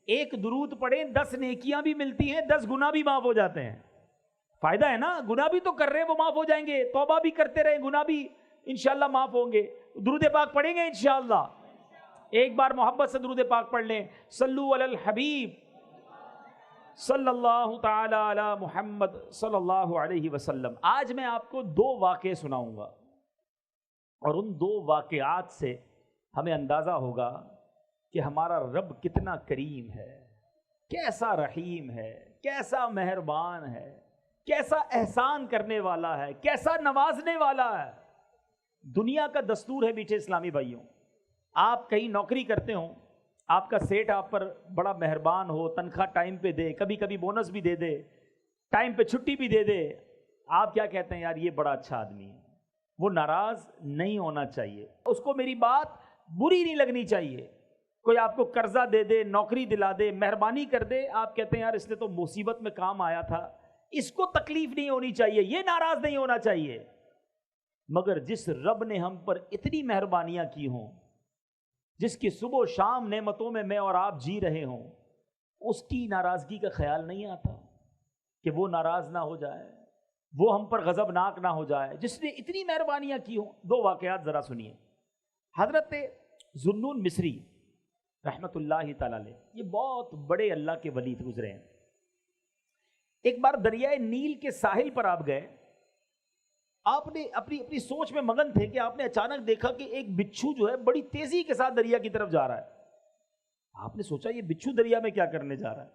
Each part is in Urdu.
ایک درود پڑھیں 10 نیکیاں بھی ملتی ہیں، 10 گناہ بھی معاف ہو جاتے ہیں. فائدہ ہے نا، گناہ بھی تو کر رہے ہیں وہ معاف ہو جائیں گے، توبہ بھی کرتے رہیں گناہ بھی انشاءاللہ معاف ہوں گے. درود پاک پڑھیں گے انشاءاللہ. ایک بار محبت سے درود پاک پڑھ لیں. صلو علی الحبیب صلی اللہ تعالی علی محمد صلی اللہ علیہ وسلم. آج میں آپ کو 2 واقعے سناؤں گا، اور ان 2 واقعات سے ہمیں اندازہ ہوگا کہ ہمارا رب کتنا کریم ہے، کیسا رحیم ہے، کیسا مہربان ہے، کیسا احسان کرنے والا ہے، کیسا نوازنے والا ہے. دنیا کا دستور ہے میٹھے اسلامی بھائیوں، آپ کہیں نوکری کرتے ہوں، آپ کا سیٹ آپ پر بڑا مہربان ہو، تنخواہ ٹائم پہ دے، کبھی کبھی بونس بھی دے دے، ٹائم پہ چھٹی بھی دے دے، آپ کیا کہتے ہیں؟ یار یہ بڑا اچھا آدمی ہے. وہ ناراض نہیں ہونا چاہیے، اس کو میری بات بری نہیں لگنی چاہیے. کوئی آپ کو قرضہ دے دے، نوکری دلا دے، مہربانی کر دے، آپ کہتے ہیں یار اس نے تو مصیبت میں کام آیا تھا، اس کو تکلیف نہیں ہونی چاہیے، یہ ناراض نہیں ہونا چاہیے. مگر جس رب نے ہم پر اتنی مہربانیاں کی ہوں، جس کی صبح و شام نعمتوں میں اور آپ جی رہے ہوں، اس کی ناراضگی کا خیال نہیں آتا کہ وہ ناراض نہ ہو جائے، وہ ہم پر غضبناک نہ ہو جائے، جس نے اتنی مہربانیاں کی ہوں. 2 واقعات ذرا سنیے. حضرت ذوالنون مصری رحمت اللہ تعالی علیہ، یہ بہت بڑے اللہ کے ولی گزرے ہیں. ایک بار دریائے نیل کے ساحل پر آپ گئے، آپ نے اپنی سوچ میں مگن تھے کہ آپ نے اچانک دیکھا کہ ایک بچھو جو ہے بڑی تیزی کے ساتھ دریا کی طرف جا رہا ہے. آپ نے سوچا یہ بچھو دریا میں کیا کرنے جا رہا ہے.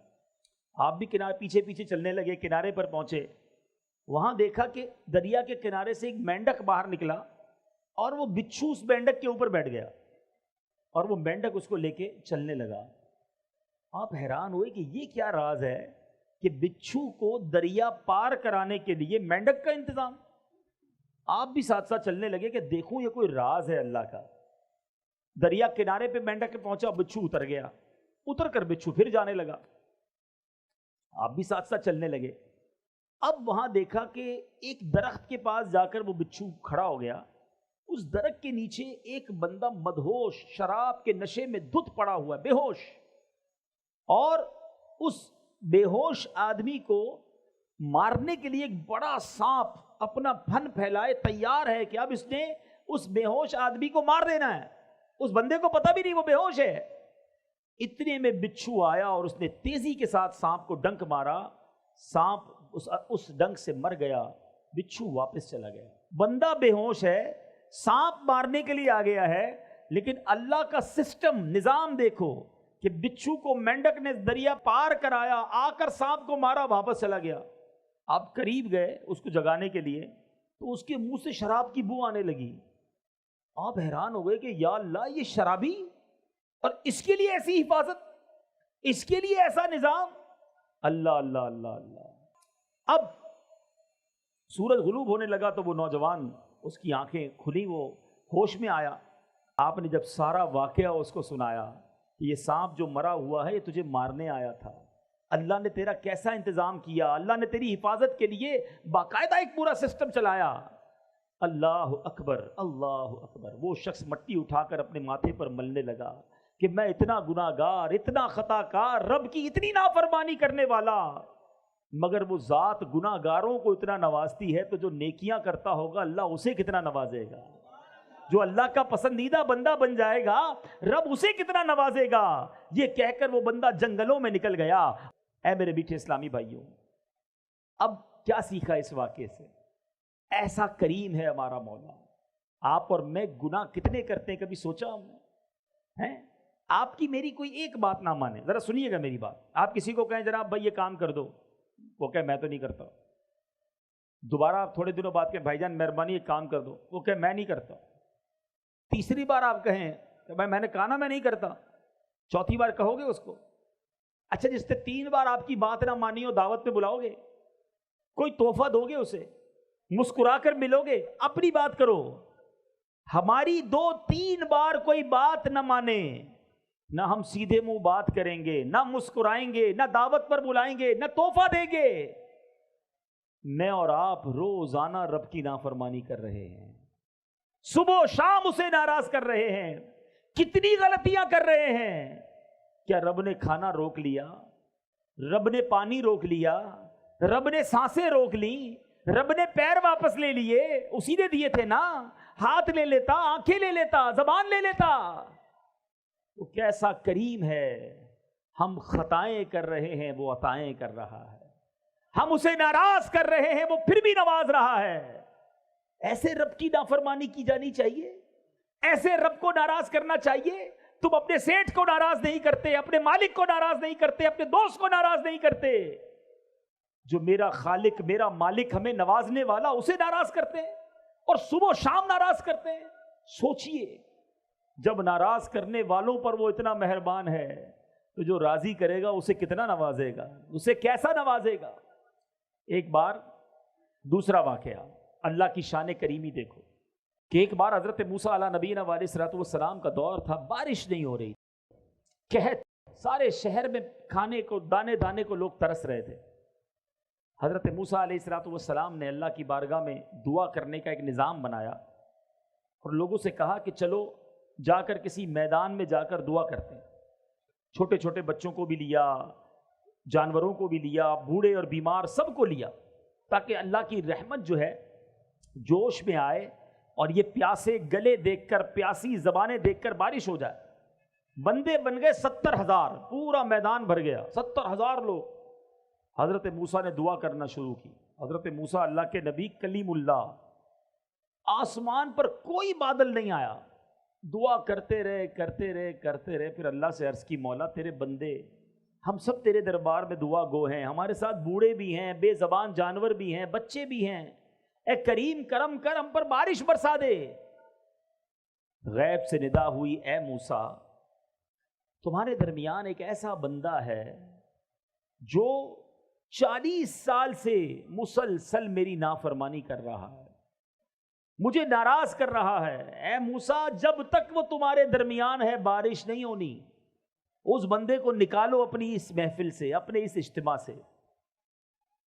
آپ بھی پیچھے پیچھے چلنے لگے، کنارے پر پہنچے، وہاں دیکھا کہ دریا کے کنارے سے ایک مینڈک باہر نکلا، اور وہ بچھو اس مینڈک کے اوپر بیٹھ گیا، اور وہ مینڈک اس کو لے کے چلنے لگا. آپ حیران ہوئے کہ یہ کیا راز ہے کہ بچھو کو دریا پار کرانے کے لیے مینڈک کا انتظام. آپ بھی ساتھ ساتھ چلنے لگے کہ دیکھوں یہ کوئی راز ہے اللہ کا. دریا کنارے پہ مینڈک پہنچا، بچھو اتر گیا، اتر کر بچھو پھر جانے لگا. آپ بھی ساتھ ساتھ چلنے لگے. اب وہاں دیکھا کہ ایک درخت کے پاس جا کر وہ بچھو کھڑا ہو گیا. اس درخت کے نیچے ایک بندہ مدہوش، شراب کے نشے میں دھت پڑا ہوا ہے، بے ہوش. اور اس بے ہوش آدمی کو مارنے کے لیے ایک بڑا سانپ اپنا پھن پھیلائے تیار ہے کہ اب اس نے اس بے ہوش آدمی کو مار دینا ہے. اس بندے کو پتہ بھی نہیں وہ بے ہوش ہے. اتنے میں بچھو آیا اور اس نے تیزی کے ساتھ سانپ کو ڈنک مارا. سانپ اس ڈنک سے مر گیا، بچھو واپس چلا گیا. بندہ بے ہوش ہے، سانپ مارنے کے لیے آ گیا ہے، لیکن اللہ کا سسٹم، نظام دیکھو کہ بچھو کو مینڈک نے دریا پار کرایا، آ کر سانپ کو مارا، واپس چلا گیا. آپ قریب گئے اس کو جگانے کے لیے تو اس کے منہ سے شراب کی بو آنے لگی. آپ حیران ہو گئے کہ یا اللہ یہ شرابی، اور اس کے لیے ایسی حفاظت، اس کے لیے ایسا نظام. اللہ اللہ اللہ اللہ. اب سورج غروب ہونے لگا تو وہ نوجوان، اس کی آنکھیں کھلی، وہ ہوش میں آیا. آپ نے جب سارا واقعہ اس کو سنایا کہ یہ سانپ جو مرا ہوا ہے یہ تجھے مارنے آیا تھا، اللہ نے تیرا کیسا انتظام کیا، اللہ نے تیری حفاظت کے لیے باقاعدہ ایک پورا سسٹم چلایا. اللہ اکبر اللہ اکبر. وہ شخص مٹی اٹھا کر اپنے ماتھے پر ملنے لگا کہ میں اتنا گناہ گار، اتنا خطا کار، رب کی اتنی نافرمانی کرنے والا، مگر وہ ذات گناہ گاروں کو اتنا نوازتی ہے تو جو نیکیاں کرتا ہوگا اللہ اسے کتنا نوازے گا. جو اللہ کا پسندیدہ بندہ بن جائے گا رب اسے کتنا نوازے گا. یہ کہہ کر وہ بندہ جنگلوں میں نکل گیا. اے میرے میٹھے اسلامی بھائیوں، اب کیا سیکھا اس واقعے سے؟ ایسا کریم ہے ہمارا مولا. آپ اور میں گناہ کتنے کرتے ہیں، کبھی سوچا ہم نے؟ آپ کی میری کوئی ایک بات نہ مانے، ذرا سنیے گا میری بات. آپ کسی کو کہیں جناب بھائی یہ کام کر دو، وہ کہے میں تو نہیں کرتا. دوبارہ آپ تھوڑے دنوں بعد کہیں بھائی جان مہربانی یہ کام کر دو، وہ کہے میں نہیں کرتا. تیسری بار آپ کہیں کہ بھائی میں نے کہا نا میں نہیں کرتا، چوتھی بار کہو گے اس کو؟ اچھا جس نے 3 بار آپ کی بات نہ مانی ہو دعوت پہ بلاؤ گے؟ کوئی تحفہ دو گے اسے؟ مسکرا کر ملو گے؟ اپنی بات کرو. ہماری 2-3 بار کوئی بات نہ مانے، نہ ہم سیدھے منہ بات کریں گے، نہ مسکرائیں گے، نہ دعوت پر بلائیں گے، نہ تحفہ دیں گے. میں اور آپ روزانہ رب کی نافرمانی کر رہے ہیں، صبح و شام اسے ناراض کر رہے ہیں، کتنی غلطیاں کر رہے ہیں. کیا رب نے کھانا روک لیا؟ رب نے پانی روک لیا؟ رب نے سانسیں روک لیں؟ رب نے پیر واپس لے لیے؟ اسی نے دیے تھے نا. ہاتھ لے لیتا، آنکھیں لے لیتا، زبان لے لیتا. وہ کیسا کریم ہے. ہم خطائیں کر رہے ہیں، وہ عطائیں کر رہا ہے. ہم اسے ناراض کر رہے ہیں، وہ پھر بھی نواز رہا ہے. ایسے رب کی نافرمانی کی جانی چاہیے؟ ایسے رب کو ناراض کرنا چاہیے؟ تم اپنے سیٹھ کو ناراض نہیں کرتے، اپنے مالک کو ناراض نہیں کرتے، اپنے دوست کو ناراض نہیں کرتے. جو میرا خالق، میرا مالک ہمیں نوازنے والا، اسے ناراض کرتے ہیں اور صبح و شام ناراض کرتے ہیں. سوچئے جب ناراض کرنے والوں پر وہ اتنا مہربان ہے تو جو راضی کرے گا اسے کتنا نوازے گا، اسے کیسا نوازے گا. ایک بار دوسرا واقعہ، اللہ کی شان کریمی دیکھو کہ ایک بار حضرت موسیٰ علیہ نبینا علیہ الصلوۃ والسلام کا دور تھا. بارش نہیں ہو رہی، قحط، سارے شہر میں کھانے کو، دانے دانے کو لوگ ترس رہے تھے. حضرت موسیٰ علیہ الصلوۃ والسلام نے اللہ کی بارگاہ میں دعا کرنے کا ایک نظام بنایا اور لوگوں سے کہا کہ چلو جا کر کسی میدان میں جا کر دعا کرتے ہیں. چھوٹے چھوٹے بچوں کو بھی لیا، جانوروں کو بھی لیا، بوڑھے اور بیمار سب کو لیا، تاکہ اللہ کی رحمت جو ہے جوش میں آئے اور یہ پیاسے گلے دیکھ کر، پیاسی زبانیں دیکھ کر بارش ہو جائے. بندے بن گئے 70,000، پورا میدان بھر گیا، 70,000 لوگ. حضرت موسیٰ نے دعا کرنا شروع کی. حضرت موسیٰ اللہ کے نبی کلیم اللہ، آسمان پر کوئی بادل نہیں آیا، دعا کرتے رہے کرتے رہے کرتے رہے. پھر اللہ سے عرض کی، مولا تیرے بندے ہم سب تیرے دربار میں دعا گو ہیں، ہمارے ساتھ بوڑھے بھی ہیں، بے زبان جانور بھی ہیں، بچے بھی ہیں، اے کریم کرم کر، ہم پر بارش برسا دے. غیب سے ندا ہوئی، اے موسیٰ تمہارے درمیان ایک ایسا بندہ ہے جو 40 سال سے مسلسل میری نافرمانی کر رہا ہے، مجھے ناراض کر رہا ہے. اے موسیٰ جب تک وہ تمہارے درمیان ہے بارش نہیں ہونی. اس بندے کو نکالو اپنی اس محفل سے، اپنے اس اجتماع سے.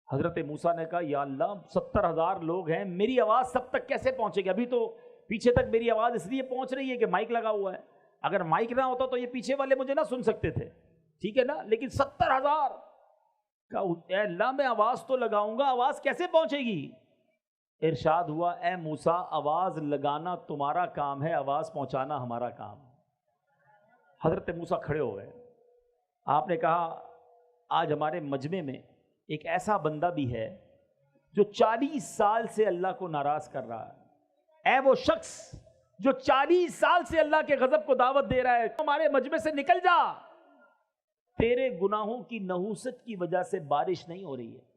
حضرت موسیٰ نے کہا، یا اللہ 70,000 لوگ ہیں، میری آواز سب تک کیسے پہنچے گی؟ ابھی تو پیچھے تک میری آواز اس لیے پہنچ رہی ہے کہ مائک لگا ہوا ہے. اگر مائک نہ ہوتا تو یہ پیچھے والے مجھے نہ سن سکتے تھے، ٹھیک ہے نا؟ لیکن 70,000 کا، اے اللہ میں آواز تو لگاؤں گا، آواز کیسے پہنچے گی؟ ارشاد ہوا، اے موسیٰ آواز لگانا تمہارا کام ہے، آواز پہنچانا ہمارا کام. حضرت موسیٰ کھڑے ہو گئے. آپ نے کہا، آج ہمارے مجمع میں ایک ایسا بندہ بھی ہے جو 40 سال سے اللہ کو ناراض کر رہا ہے. اے وہ شخص جو 40 سال سے اللہ کے غضب کو دعوت دے رہا ہے، ہمارے مجمع سے نکل جا. تیرے گناہوں کی نحوست کی وجہ سے بارش نہیں ہو رہی ہے.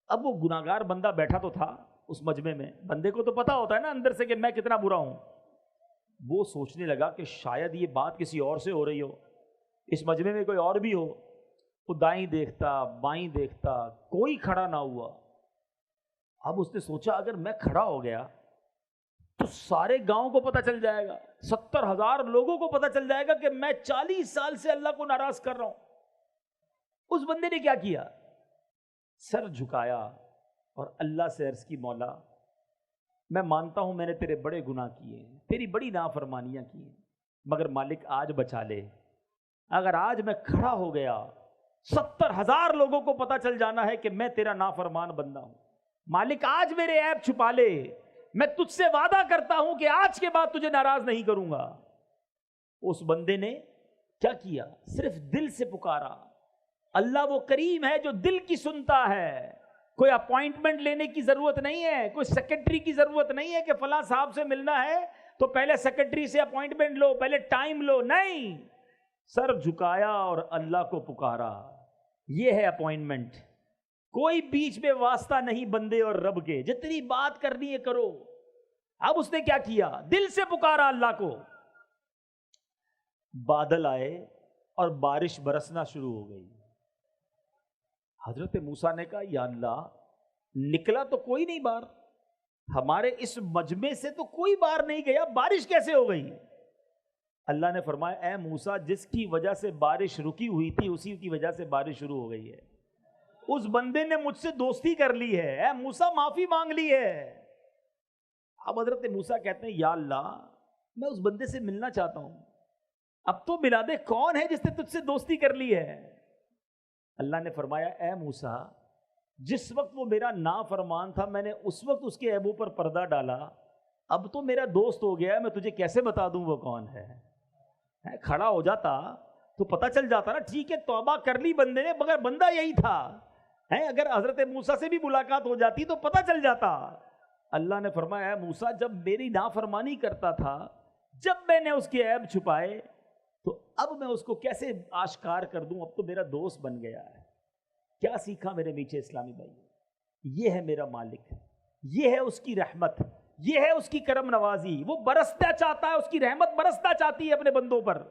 اب وہ گناہگار بندہ بیٹھا تو تھا اس مجمع میں، بندے کو تو پتا ہوتا ہے نا اندر سے کہ میں کتنا برا ہوں. وہ سوچنے لگا کہ شاید یہ بات کسی اور سے ہو رہی ہو، اس مجمع میں کوئی اور بھی ہو. وہ دائیں دیکھتا، بائیں دیکھتا، کوئی کھڑا نہ ہوا. اب اس نے سوچا اگر میں کھڑا ہو گیا تو سارے گاؤں کو پتہ چل جائے گا، 70,000 لوگوں کو پتہ چل جائے گا کہ میں 40 سال سے اللہ کو ناراض کر رہا ہوں. اس بندے نے کیا کیا؟ سر جھکایا اور اللہ سے عرض کی، مولا میں مانتا ہوں میں نے تیرے بڑے گناہ کیے ہیں، تیری بڑی نافرمانیاں کی ہیں، مگر مالک آج بچا لے. اگر آج میں کھڑا ہو گیا 70,000 لوگوں کو پتہ چل جانا ہے کہ میں تیرا نافرمان بندہ ہوں. مالک آج میرے عیب چھپا لے، میں تجھ سے وعدہ کرتا ہوں کہ آج کے بعد تجھے ناراض نہیں کروں گا. اس بندے نے کیا کیا؟ صرف دل سے پکارا. اللہ وہ کریم ہے جو دل کی سنتا ہے. کوئی اپوائنٹمنٹ لینے کی ضرورت نہیں ہے، کوئی سیکرٹری کی ضرورت نہیں ہے کہ فلاں صاحب سے ملنا ہے تو پہلے سیکرٹری سے اپوائنٹمنٹ لو، پہلے ٹائم لو. نہیں، سر جھکایا اور اللہ کو پکارا. یہ ہے اپوائنٹمنٹ. کوئی بیچ میں واسطہ نہیں بندے اور رب کے، جتنی بات کرنی ہے کرو. اب اس نے کیا کیا؟ دل سے پکارا اللہ کو. بادل آئے اور بارش برسنا شروع ہو گئی. حضرت موسیٰ نے کہا، یا اللہ نکلا تو کوئی نہیں باہر، ہمارے اس مجمع سے تو کوئی باہر نہیں گیا، بارش کیسے ہو گئی؟ اللہ نے فرمایا، اے موسیٰ جس کی وجہ سے بارش رکی ہوئی تھی اسی کی وجہ سے بارش شروع ہو گئی ہے. اس بندے نے مجھ سے دوستی کر لی ہے، اے موسیٰ معافی مانگ لی ہے. اب حضرت موسیٰ کہتے ہیں، یا اللہ میں اس بندے سے ملنا چاہتا ہوں. اب تو ملا دے کون ہے جس نے تجھ سے دوستی کر لی ہے؟ اللہ نے فرمایا اے موسیٰ، جس وقت وہ میرا نافرمان تھا میں نے اس وقت اس کے عیبوں پر پردہ ڈالا، اب تو میرا دوست ہو گیا ہے، میں تجھے کیسے بتا دوں وہ کون ہے؟ کھڑا ہو جاتا تو پتہ چل جاتا نا، ٹھیک ہے توبہ کر لی بندے نے مگر بندہ یہی تھا، اگر حضرت موسیٰ سے بھی ملاقات ہو جاتی تو پتہ چل جاتا۔ اللہ نے فرمایا اے موسیٰ، جب میری نافرمانی کرتا تھا، جب میں نے اس کے عیب چھپائے تو اب میں اس کو کیسے آشکار کر دوں؟ اب تو میرا دوست بن گیا ہے۔ کیا سیکھا میرے میٹھے اسلامی بھائی؟ یہ ہے میرا مالک، یہ ہے اس کی رحمت، یہ ہے اس کی کرم نوازی۔ وہ برستا چاہتا ہے، اس کی رحمت برستا چاہتی ہے اپنے بندوں پر،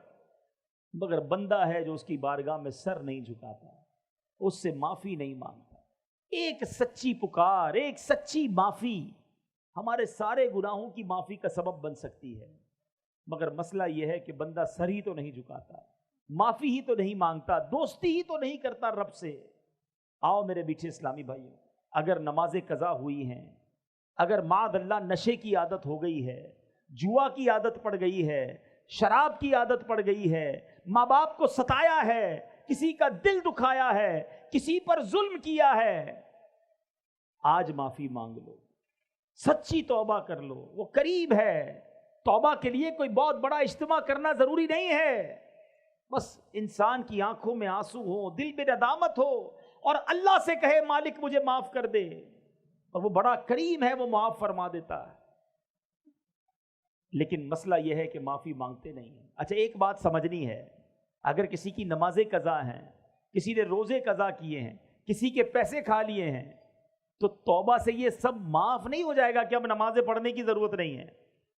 مگر بندہ ہے جو اس کی بارگاہ میں سر نہیں جھکاتا، اس سے معافی نہیں مانگتا۔ ایک سچی پکار، ایک سچی معافی ہمارے سارے گناہوں کی معافی کا سبب بن سکتی ہے، مگر مسئلہ یہ ہے کہ بندہ سر ہی تو نہیں جھکاتا، معافی ہی تو نہیں مانگتا، دوستی ہی تو نہیں کرتا رب سے۔ آؤ میرے میٹھے اسلامی بھائیوں، اگر نمازیں قضا ہوئی ہیں، اگر معاذ اللہ نشے کی عادت ہو گئی ہے، جوا کی عادت پڑ گئی ہے، شراب کی عادت پڑ گئی ہے، ماں باپ کو ستایا ہے، کسی کا دل دکھایا ہے، کسی پر ظلم کیا ہے، آج معافی مانگ لو، سچی توبہ کر لو، وہ قریب ہے۔ توبہ کے لیے کوئی بہت بڑا اجتماع کرنا ضروری نہیں ہے، بس انسان کی آنکھوں میں آنسو ہو، دل میں ندامت ہو اور اللہ سے کہے مالک مجھے معاف کر دے، اور وہ بڑا کریم ہے، وہ معاف فرما دیتا ہے۔ لیکن مسئلہ یہ ہے کہ معافی مانگتے نہیں ہیں۔ اچھا ایک بات سمجھنی ہے، اگر کسی کی نمازیں قضا ہیں، کسی نے روزے قضا کیے ہیں، کسی کے پیسے کھا لیے ہیں، تو توبہ سے یہ سب معاف نہیں ہو جائے گا کہ اب نمازیں پڑھنے کی ضرورت نہیں ہے۔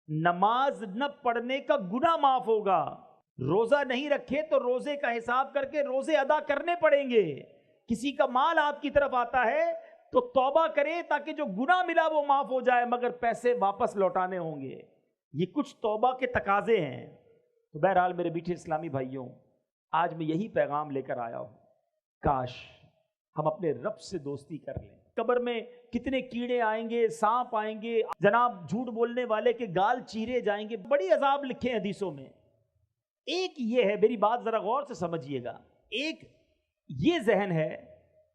نماز نہ پڑھنے کا گناہ معاف ہوگا، روزہ نہیں رکھے تو روزے کا حساب کر کے روزے ادا کرنے پڑیں گے۔ کسی کا مال آپ کی طرف آتا ہے تو توبہ کرے تاکہ جو گناہ ملا وہ معاف ہو جائے، مگر پیسے واپس لوٹانے ہوں گے۔ یہ کچھ توبہ کے تقاضے ہیں۔ تو بہرحال میرے میٹھے اسلامی بھائیوں، آج میں یہی پیغام لے کر آیا ہوں، کاش ہم اپنے رب سے دوستی کر لیں۔ قبر میں کتنے کیڑے آئیں گے، سانپ آئیں گے، جناب جھوٹ بولنے والے کے گال چیرے جائیں گے، بڑی عذاب لکھے ہیں حدیثوں میں۔ ایک یہ ہے، میری بات ذرا غور سے سمجھیے گا، ایک یہ ذہن ہے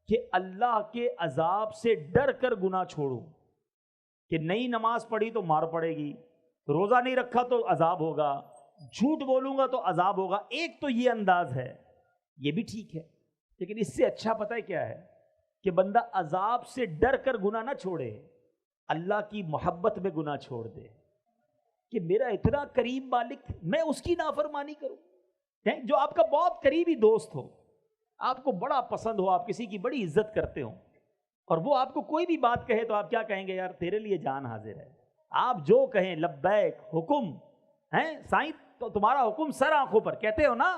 کہ اللہ کے عذاب سے ڈر کر گناہ چھوڑو، کہ نئی نماز پڑھی تو مار پڑے گی، روزہ نہیں رکھا تو عذاب ہوگا، جھوٹ بولوں گا تو عذاب ہوگا۔ ایک تو یہ انداز ہے، یہ بھی ٹھیک ہے، لیکن اس سے اچھا پتہ ہے کیا ہے؟ کہ بندہ عذاب سے ڈر کر گناہ نہ چھوڑے، اللہ کی محبت میں گناہ چھوڑ دے، کہ میرا اتنا قریب مالک، میں اس کی نافرمانی کروں۔ جو آپ کا بہت قریبی دوست ہو، آپ کو بڑا پسند ہو، آپ کسی کی بڑی عزت کرتے ہو، اور وہ آپ کو کوئی بھی بات کہے تو آپ کیا کہیں گے؟ یار تیرے لیے جان حاضر ہے، آپ جو کہیں لبیک، حکم ہیں سائیں، تو تمہارا حکم سر آنکھوں پر، کہتے ہو نا؟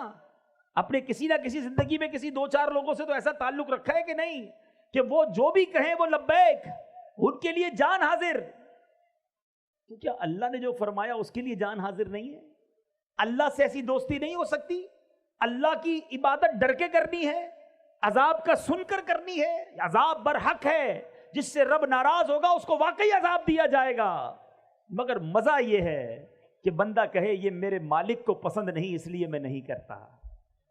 اپنے کسی نہ کسی زندگی میں کسی دو چار لوگوں سے تو ایسا تعلق رکھا ہے کہ نہیں، کہ وہ جو بھی کہیں وہ لبیک، ان کے لیے جان حاضر۔ تو کیا اللہ نے جو فرمایا اس کے لیے جان حاضر نہیں ہے؟ اللہ سے ایسی دوستی نہیں ہو سکتی؟ اللہ کی عبادت ڈر کے کرنی ہے، عذاب کا سن کر کرنی ہے، عذاب برحق ہے، جس سے رب ناراض ہوگا اس کو واقعی عذاب دیا جائے گا۔ مگر مزہ یہ ہے کہ بندہ کہے یہ میرے مالک کو پسند نہیں اس لیے میں نہیں کرتا،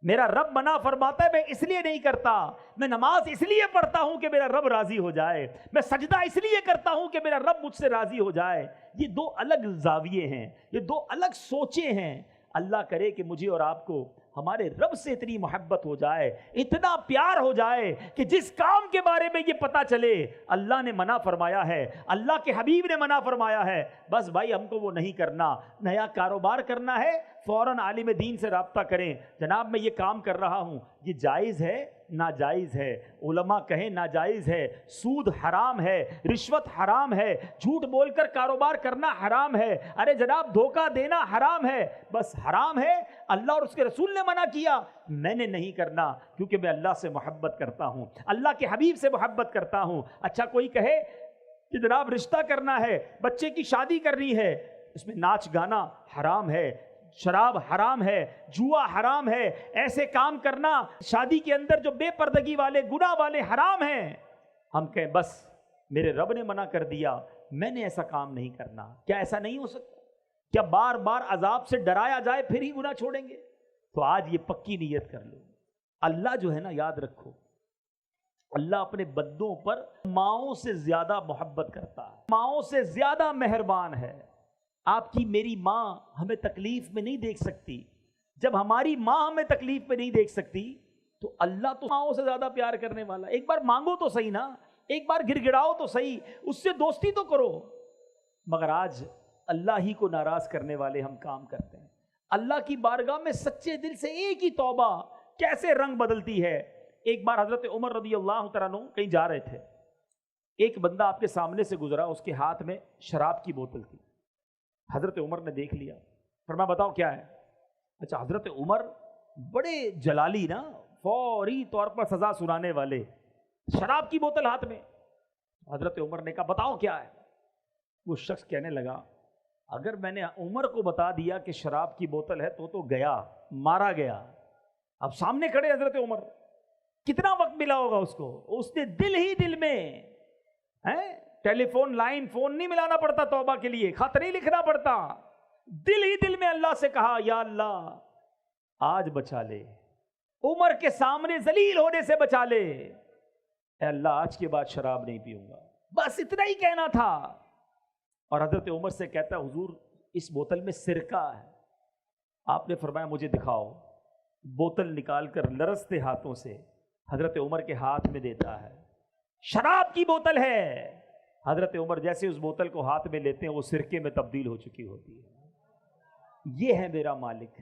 میرا رب منع فرماتا ہے میں اس لیے نہیں کرتا، میں نماز اس لیے پڑھتا ہوں کہ میرا رب راضی ہو جائے، میں سجدہ اس لیے کرتا ہوں کہ میرا رب مجھ سے راضی ہو جائے۔ یہ دو الگ زاویے ہیں، یہ دو الگ سوچیں ہیں۔ اللہ کرے کہ مجھے اور آپ کو ہمارے رب سے اتنی محبت ہو جائے، اتنا پیار ہو جائے کہ جس کام کے بارے میں یہ پتا چلے اللہ نے منع فرمایا ہے، اللہ کے حبیب نے منع فرمایا ہے، بس بھائی ہم کو وہ نہیں کرنا۔ نیا کاروبار کرنا ہے، فوراً عالم دین سے رابطہ کریں، جناب میں یہ کام کر رہا ہوں، یہ جائز ہے ناجائز ہے؟ علماء کہیں ناجائز ہے، سود حرام ہے، رشوت حرام ہے، جھوٹ بول کر کاروبار کرنا حرام ہے، ارے جناب دھوکہ دینا حرام ہے، بس حرام ہے، اللہ اور اس کے رسول نے منع کیا، میں نے نہیں کرنا کیونکہ میں اللہ سے محبت کرتا ہوں، اللہ کے حبیب سے محبت کرتا ہوں۔ اچھا کوئی کہے کہ جناب رشتہ کرنا ہے، بچے کی شادی کرنی ہے، اس میں ناچ گانا حرام ہے، شراب حرام ہے، جوا حرام ہے، ایسے کام کرنا شادی کے اندر جو بے پردگی والے گناہ والے حرام ہیں، ہم کہیں بس میرے رب نے منع کر دیا، میں نے ایسا کام نہیں کرنا۔ کیا ایسا نہیں ہو سکتا؟ کیا بار بار عذاب سے ڈرایا جائے پھر ہی گناہ چھوڑیں گے؟ تو آج یہ پکی نیت کر لو، اللہ جو ہے نا، یاد رکھو، اللہ اپنے بندوں پر ماؤں سے زیادہ محبت کرتا ہے، ماؤں سے زیادہ مہربان ہے۔ آپ کی میری ماں ہمیں تکلیف میں نہیں دیکھ سکتی، جب ہماری ماں ہمیں تکلیف میں نہیں دیکھ سکتی تو اللہ تو ماؤں سے زیادہ پیار کرنے والا۔ ایک بار مانگو تو صحیح نا، ایک بار گڑ گڑاؤ تو صحیح، اس سے دوستی تو کرو۔ مگر آج اللہ ہی کو ناراض کرنے والے ہم کام کرتے ہیں۔ اللہ کی بارگاہ میں سچے دل سے ایک ہی توبہ کیسے رنگ بدلتی ہے۔ ایک بار حضرت عمر رضی اللہ تعالیٰ عنہ کہیں جا رہے تھے، ایک بندہ آپ کے سامنے سے گزرا، اس کے ہاتھ میں شراب کی بوتل تھی۔ حضرت عمر نے دیکھ لیا، فرمایا بتاؤ کیا ہے؟ اچھا، حضرت عمر بڑے جلالی نا، فوری طور پر سزا سنانے والے، شراب کی بوتل ہاتھ میں۔ حضرت عمر نے کہا بتاؤ کیا ہے؟ وہ شخص کہنے لگا اگر میں نے عمر کو بتا دیا کہ شراب کی بوتل ہے تو گیا، مارا گیا۔ اب سامنے کھڑے حضرت عمر، کتنا وقت ملا ہوگا اس کو، اس نے دل ہی دل میں ٹیلی فون لائن فون نہیں ملانا پڑتا توبہ کے لیے، خط نہیں لکھنا پڑتا، دل ہی دل میں اللہ سے کہا یا اللہ آج بچا لے، عمر کے سامنے ذلیل ہونے سے بچا لے، اے اللہ آج کے بعد شراب نہیں پیوں گا، بس اتنا ہی کہنا تھا۔ اور حضرت عمر سے کہتا ہے حضور اس بوتل میں سرکہ ہے۔ آپ نے فرمایا مجھے دکھاؤ۔ بوتل نکال کر لرزتے ہاتھوں سے حضرت عمر کے ہاتھ میں دیتا ہے، شراب کی بوتل ہے۔ حضرت عمر جیسے اس بوتل کو ہاتھ میں لیتے ہیں وہ سرکے میں تبدیل ہو چکی ہوتی ہے۔ یہ ہے میرا مالک،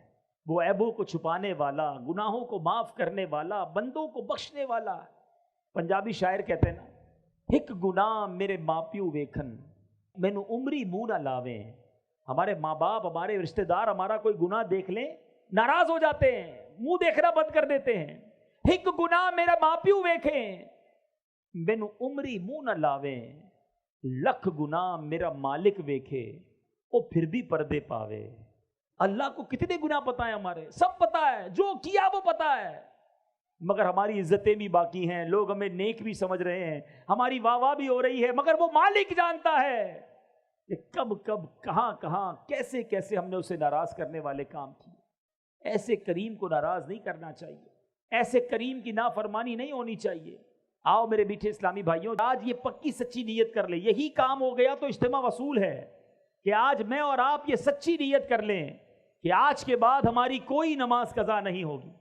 وہ عیبوں کو چھپانے والا، گناہوں کو معاف کرنے والا، بندوں کو بخشنے والا۔ پنجابی شاعر کہتے ہیں نا، ایک گناہ میرے ماں پیو ویکھن مینوں عمری منہ نہ لاویں۔ ہمارے ماں باپ، ہمارے رشتہ دار ہمارا کوئی گناہ دیکھ لیں ناراض ہو جاتے ہیں، منہ دیکھنا بند کر دیتے ہیں۔ ایک گناہ میرا ماں پیو ویکھیں مینوں عمری منہ نہ لاویں، لکھ گناہ میرا مالک ویکھے وہ پھر بھی پردے پاوے۔ اللہ کو کتنے گناہ پتہ ہیں، ہمارے سب پتہ ہے، جو کیا وہ پتہ ہے، مگر ہماری عزتیں بھی باقی ہیں، لوگ ہمیں نیک بھی سمجھ رہے ہیں، ہماری واہ واہ بھی ہو رہی ہے، مگر وہ مالک جانتا ہے کہ کب کب کہاں کہاں کیسے کیسے ہم نے اسے ناراض کرنے والے کام کیے۔ ایسے کریم کو ناراض نہیں کرنا چاہیے، ایسے کریم کی نافرمانی نہیں ہونی چاہیے۔ آؤ میرے میٹھے اسلامی بھائیوں، آج یہ پکی سچی نیت کر لیں، یہی کام ہو گیا تو اجتماع وصول ہے کہ آج میں اور آپ یہ سچی نیت کر لیں کہ آج کے بعد ہماری کوئی نماز قضا نہیں ہوگی۔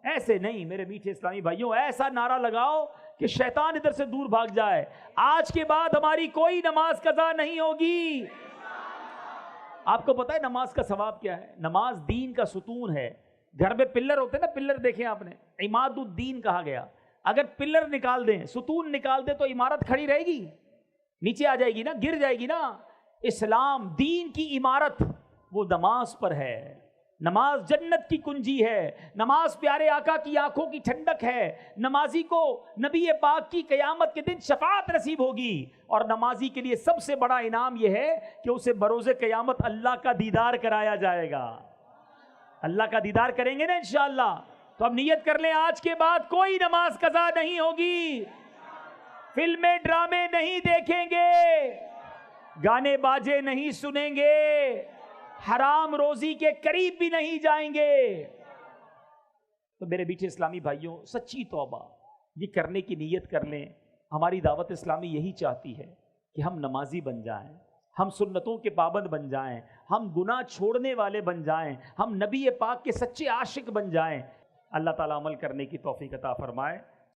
ایسے نہیں میرے میٹھے اسلامی بھائیوں، ایسا نعرہ لگاؤ کہ شیطان ادھر سے دور بھاگ جائے، آج کے بعد ہماری کوئی نماز قضا نہیں ہوگی۔ آپ کو پتہ ہے نماز کا ثواب کیا ہے؟ نماز دین کا ستون ہے۔ گھر میں پلر ہوتے ہیں نا، پلر دیکھیں آپ نے، عماد الدین کہا گیا۔ اگر پلر نکال دیں، ستون نکال دیں تو عمارت کھڑی رہے گی؟ نیچے آ جائے گی نا، گر جائے گی نا۔ اسلام دین کی عمارت وہ نماز پر ہے۔ نماز جنت کی کنجی ہے، نماز پیارے آقا کی آنکھوں کی ٹھنڈک ہے۔ نمازی کو نبی پاک کی قیامت کے دن شفاعت نصیب ہوگی، اور نمازی کے لیے سب سے بڑا انعام یہ ہے کہ اسے بروز قیامت اللہ کا دیدار کرایا جائے گا۔ اللہ کا دیدار کریں گے نا انشاءاللہ۔ تو اب نیت کر لیں آج کے بعد کوئی نماز قضا نہیں ہوگی، فلمیں ڈرامے نہیں دیکھیں گے، گانے باجے نہیں سنیں گے، حرام روزی کے قریب بھی نہیں جائیں گے۔ تو میرے میٹھے اسلامی بھائیوں، سچی توبہ یہ کرنے کی نیت کر لیں۔ ہماری دعوت اسلامی یہی چاہتی ہے کہ ہم نمازی بن جائیں، ہم سنتوں کے پابند بن جائیں، ہم گناہ چھوڑنے والے بن جائیں، ہم نبی پاک کے سچے عاشق بن جائیں۔ اللہ تعالیٰ عمل کرنے کی توفیق عطا فرمائے۔